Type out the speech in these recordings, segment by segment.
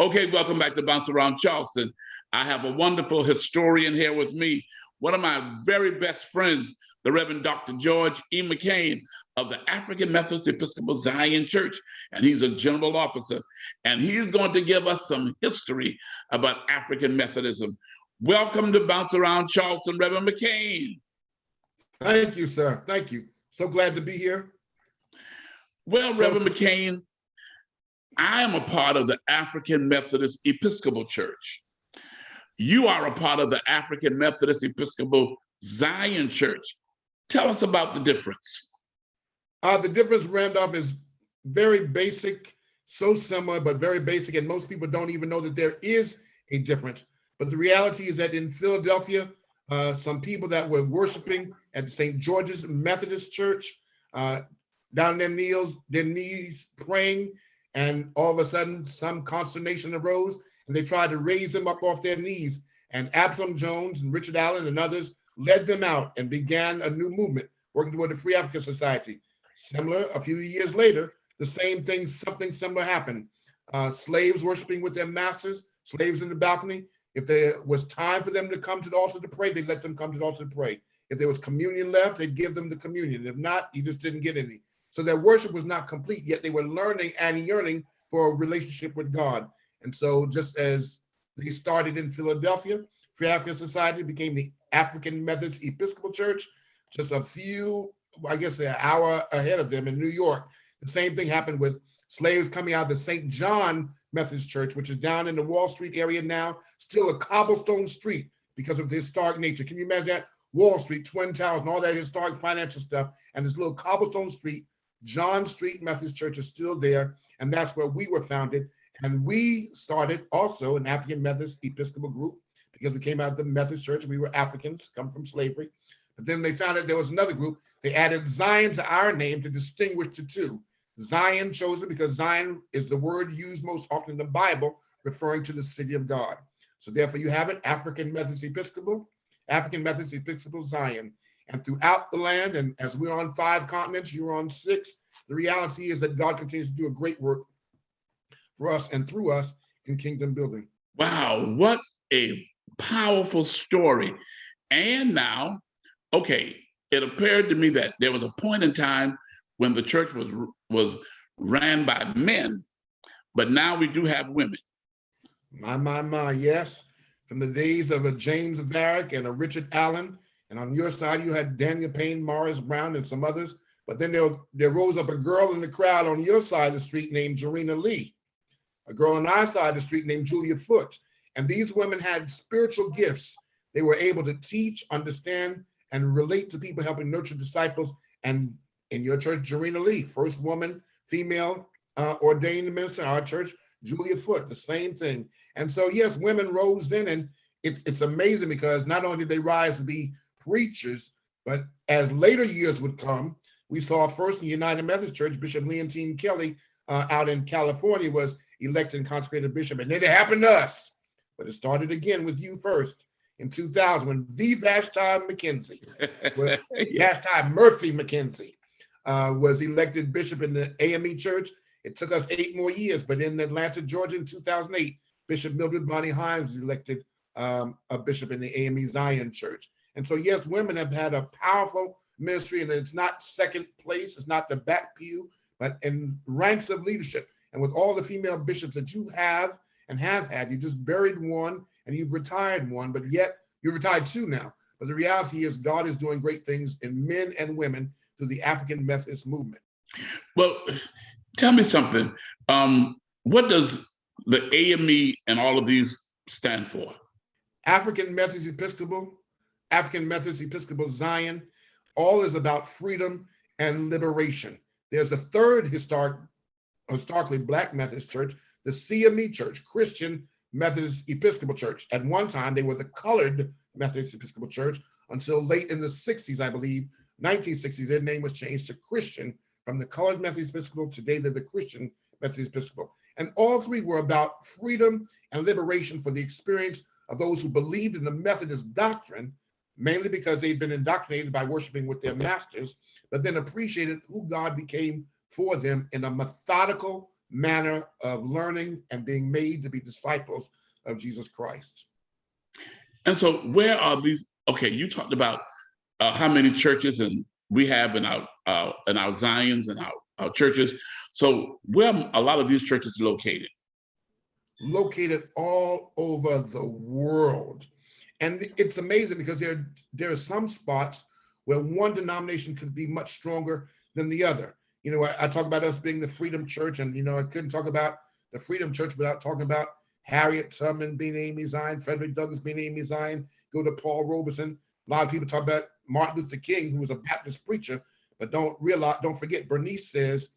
Okay, welcome back to Bounce Around Charleston. I have a wonderful historian here with me, one of my very best friends, the Reverend Dr. George E. McKain of the African Methodist Episcopal Zion Church, and he's a general officer, and he's going to give us some history about African Methodism. Welcome to Bounce Around Charleston, Reverend McKain. Thank you, sir. Thank you. So glad to be here. Well, Reverend McKain, I am a part of the African Methodist Episcopal Church. You are a part of the African Methodist Episcopal Zion Church. Tell us about the difference. The difference, Randolph, is very basic, so similar, but very basic, and most people don't even know that there is a difference. But the reality is that in Philadelphia, some people that were worshiping at St. George's Methodist Church, down their knees praying, and all of a sudden some consternation arose, and they tried to raise them up off their knees. And Absalom Jones and Richard Allen and others led them out and began a new movement working toward the Free African Society. Similar, a few years later, the same thing, something similar happened. Slaves worshiping with their masters, slaves in the balcony. If there was time for them to come to the altar to pray, they'd let them come to the altar to pray. If there was communion left, they'd give them the communion. If not, you just didn't get any. So their worship was not complete, yet they were learning and yearning for a relationship with God. And so just as they started in Philadelphia, Free African Society became the African Methodist Episcopal Church, just a few, I guess an hour ahead of them in New York. The same thing happened with slaves coming out of the St. John Methodist Church, which is down in the Wall Street area now, still a cobblestone street because of the historic nature. Can you imagine that? Wall Street, Twin Towers, and all that historic financial stuff, and this little cobblestone street, John Street Methodist Church is still there, and that's where we were founded. And we started also an African Methodist Episcopal group because we came out of the Methodist Church. We were Africans, come from slavery. But then they found out there was another group. They added Zion to our name to distinguish the two. Zion chosen because Zion is the word used most often in the Bible, referring to the city of God. So therefore you have it, African Methodist Episcopal Zion. And throughout the land, and as we're on 5 continents, you're on 6, the reality is that God continues to do a great work for us and through us in kingdom building. Wow, what a powerful story. And now, okay, it appeared to me that there was a point in time when the church was ran by men, but now we do have women. My, yes. From the days of a James Varick and a Richard Allen, and on your side, you had Daniel Payne, Morris Brown, and some others. But then there rose up a girl in the crowd on your side of the street named Jarena Lee, a girl on our side of the street named Julia Foote. And these women had spiritual gifts. They were able to teach, understand, and relate to people, helping nurture disciples. And in your church, Jarena Lee, first woman, female ordained minister in our church, Julia Foote, the same thing. And so, yes, women rose then, and it's amazing because not only did they rise to be preachers, but as later years would come, we saw first in the United Methodist Church, Bishop Leontine Kelly out in California was elected and consecrated bishop, and then it happened to us. But it started again with you first in 2000 when the Vashti McKenzie, Vashti Murphy McKenzie, was elected bishop in the AME Church. It took us 8 more years, but in Atlanta, Georgia in 2008, Bishop Mildred Bonnie Hines was elected a bishop in the AME Zion Church. And so, yes, women have had a powerful ministry, and it's not second place, it's not the back pew, but in ranks of leadership. And with all the female bishops that you have and have had, you just buried one and you've retired one, but yet you're retired 2 now. But the reality is God is doing great things in men and women through the African Methodist movement. Well, tell me something. What does the AME and all of these stand for? African Methodist Episcopal, African Methodist Episcopal Zion, all is about freedom and liberation. There's a third historically Black Methodist church, the CME Church, Christian Methodist Episcopal Church. At one time, they were the colored Methodist Episcopal Church until late in the 60s, I believe, 1960s, their name was changed to Christian from the colored Methodist Episcopal. Today, they're the Christian Methodist Episcopal. And all 3 were about freedom and liberation for the experience of those who believed in the Methodist doctrine, mainly because they'd been indoctrinated by worshiping with their masters, but then appreciated who God became for them in a methodical, manner of learning and being made to be disciples of Jesus Christ. And so where are these? Okay, you talked about how many churches and we have in our Zions and our churches. So where are a lot of these churches located? Located all over the world. And it's amazing because there are some spots where one denomination could be much stronger than the other. You know, I talk about us being the Freedom Church, and, you know, I couldn't talk about the Freedom Church without talking about Harriet Tubman being AME Zion, Frederick Douglass being AME Zion, go to Paul Robeson. A lot of people talk about Martin Luther King, who was a Baptist preacher, but don't forget, Bernice says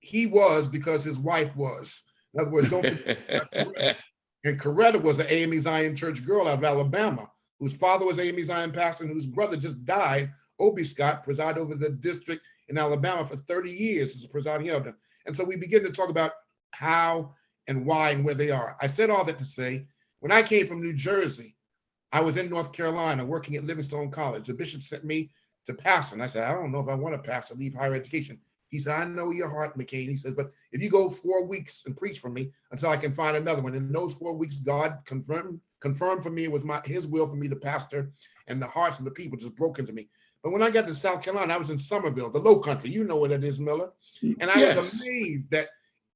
he was because his wife was. In other words, don't forget. And Coretta was an AME Zion church girl out of Alabama, whose father was AME Zion pastor and whose brother just died. Obie Scott presided over the district in Alabama for 30 years as a presiding elder. And so we begin to talk about how and why and where they are. I said all that to say, when I came from New Jersey, I was in North Carolina working at Livingstone College. The bishop sent me to pastor. And I said, I don't know if I want to pastor, leave higher education. He said, I know your heart, McKain. He says, but if you go 4 weeks and preach for me until I can find another one. In those 4 weeks, God confirmed for me it was his will for me to pastor, and the hearts of the people just broke into me. But when I got to South Carolina, I was in Somerville, the Low Country. You know where that is, Miller. And I was amazed that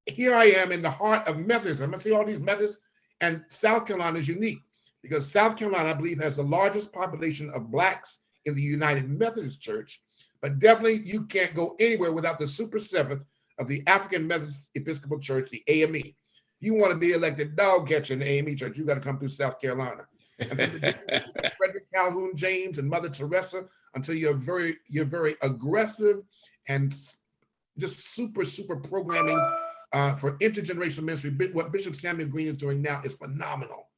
here I am in the heart of Methodism. I see all these Methodists, and South Carolina is unique because South Carolina, I believe, has the largest population of Blacks in the United Methodist Church. But definitely you can't go anywhere without the Super Seventh of the African Methodist Episcopal Church, the AME. If you want to be elected dog catcher in the AME Church, you got to come through South Carolina. And from the Frederick Calhoun James and Mother Teresa until you're very aggressive and just super programming for intergenerational ministry. What Bishop Samuel Green is doing now is phenomenal.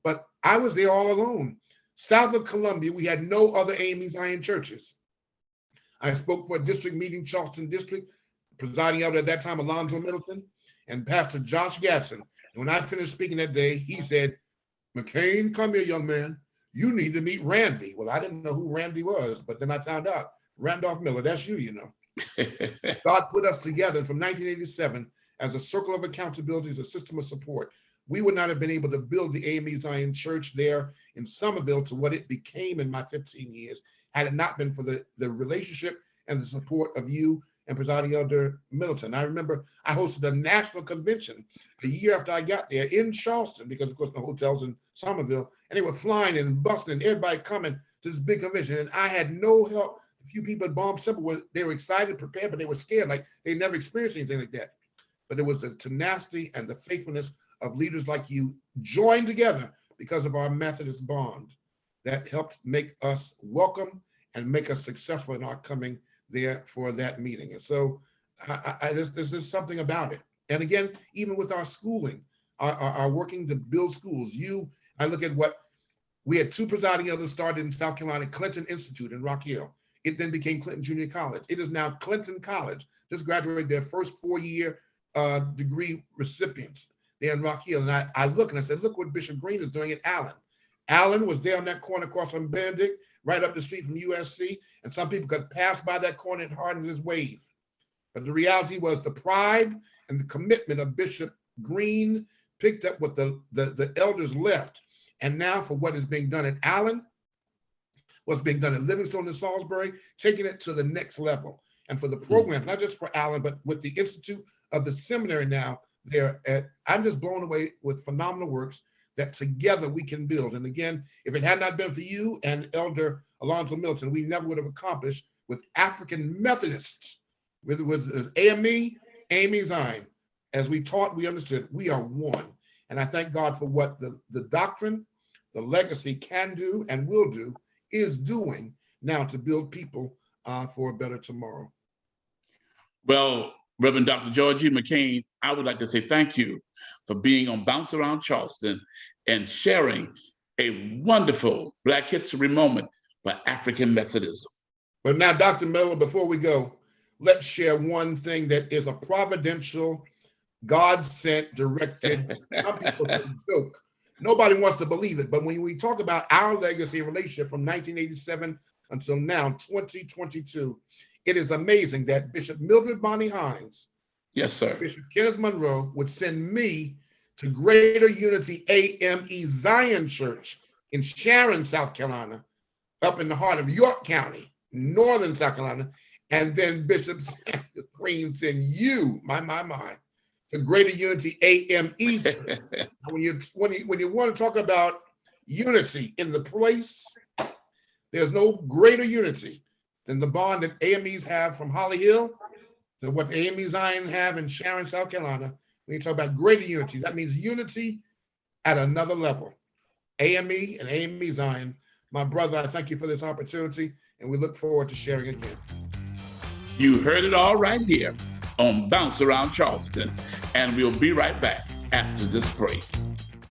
But I was there all alone. South of Columbia, we had no other AME Zion churches. I spoke for a district meeting, Charleston District, presiding elder at that time, Alonzo Middleton, and Pastor Josh Gatson. And when I finished speaking that day, he said, McKain, come here, young man. You need to meet Randy. Well, I didn't know who Randy was, but then I found out. Randolph Miller, that's you, you know. God put us together from 1987 as a circle of accountability, as a system of support. We would not have been able to build the AME Zion Church there in Somerville to what it became in my 15 years had it not been for the relationship and the support of you and presiding elder Middleton. I remember I hosted a national convention the year after I got there in Charleston, because of course the hotels in Somerville, and they were flying and busting and everybody coming to this big convention. And I had no help. A few people at Bomb Simple they were excited, prepared, but they were scared, like they never experienced anything like that. But it was the tenacity and the faithfulness of leaders like you joined together because of our Methodist bond that helped make us welcome and make us successful in our coming there for that meeting. And so there's something about it. And again, even with our schooling, our working to build schools, I look at what we had. 2 presiding elders started in South Carolina, Clinton Institute in Rock Hill. It then became Clinton Junior College. It is now Clinton College. Just graduated their first 4-year degree recipients there in Rock Hill. And I look and I said, look what Bishop Green is doing at Allen. Allen was there on that corner across from Benedict, right up the street from USC. And some people could pass by that corner and hardly just wave. But the reality was the pride and the commitment of Bishop Green picked up what the elders left. And now for what is being done at Allen, what's being done at Livingstone and Salisbury, taking it to the next level. And for the program, not just for Allen, but with the Institute of the Seminary now, I'm just blown away with phenomenal works that together we can build. And again, if it had not been for you and Elder Alonzo Milton, we never would have accomplished with African Methodists, whether it was AME, AME Zion. As we taught, we understood we are one. And I thank God for what the doctrine, the legacy can do and will do, is doing now to build people for a better tomorrow. Well, Reverend Dr. George E. McKain, I would like to say thank you for being on Bounce Around Charleston and sharing a wonderful Black history moment for African Methodism. But now, Dr. Miller, before we go, let's share one thing that is a providential, God-sent, directed, some people say joke. Nobody wants to believe it, but when we talk about our legacy and relationship from 1987 until now, 2022, it is amazing that Bishop Mildred Bonnie Hines Yes, sir. Bishop Kenneth Monroe would send me to Greater Unity AME Zion Church in Sharon, South Carolina, up in the heart of York County, northern South Carolina, and then Bishop Samuel Green send you, my, to Greater Unity AME Church. when you want to talk about unity in the place, there's no greater unity than the bond that AMEs have from Holly Hill to what AME Zion have in Sharon, South Carolina. When you talk about greater unity, that means unity at another level. AME and AME Zion. My brother, I thank you for this opportunity, and we look forward to sharing again. You heard it all right here on Bounce Around Charleston, and we'll be right back after this break.